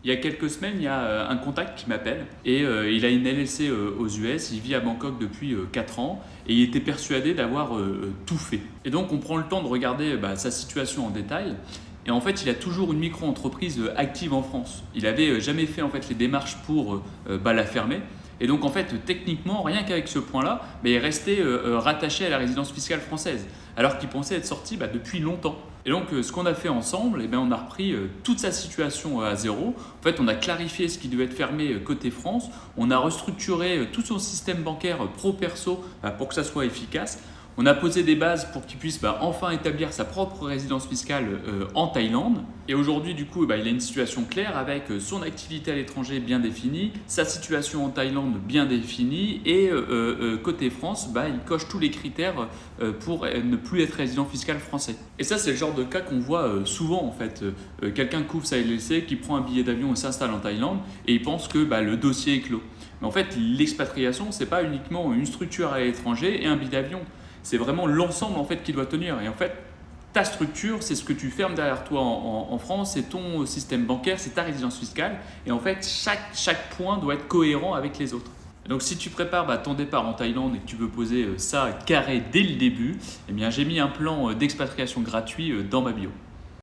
Il y a quelques semaines, il y a un contact qui m'appelle et il a une LLC aux US, il vit à Bangkok depuis 4 ans et il était persuadé d'avoir tout fait. Et donc on prend le temps de regarder sa situation en détail et en fait il a toujours une micro-entreprise active en France. Il n'avait jamais fait en fait les démarches pour la fermer. Et donc en fait techniquement rien qu'avec ce point-là, il est resté rattaché à la résidence fiscale française alors qu'il pensait être sorti depuis longtemps. Et donc, ce qu'on a fait ensemble, on a repris toute sa situation à zéro. En fait, on a clarifié ce qui devait être fermé côté France. On a restructuré tout son système bancaire pro-perso pour que ça soit efficace. On a posé des bases pour qu'il puisse enfin établir sa propre résidence fiscale en Thaïlande. Et aujourd'hui, du coup, il a une situation claire avec son activité à l'étranger bien définie, sa situation en Thaïlande bien définie et côté France, il coche tous les critères pour ne plus être résident fiscal français. Et ça, c'est le genre de cas qu'on voit souvent en fait. Quelqu'un couvre sa LLC, qui prend un billet d'avion et s'installe en Thaïlande et il pense que le dossier est clos. Mais en fait, l'expatriation, c'est pas uniquement une structure à l'étranger et un billet d'avion. C'est vraiment l'ensemble en fait qui doit tenir. Et en fait, ta structure, c'est ce que tu fermes derrière toi en France, c'est ton système bancaire, c'est ta résidence fiscale. Et en fait, chaque point doit être cohérent avec les autres. Donc si tu prépares ton départ en Thaïlande et que tu veux poser ça carré dès le début, j'ai mis un plan d'expatriation gratuit dans ma bio.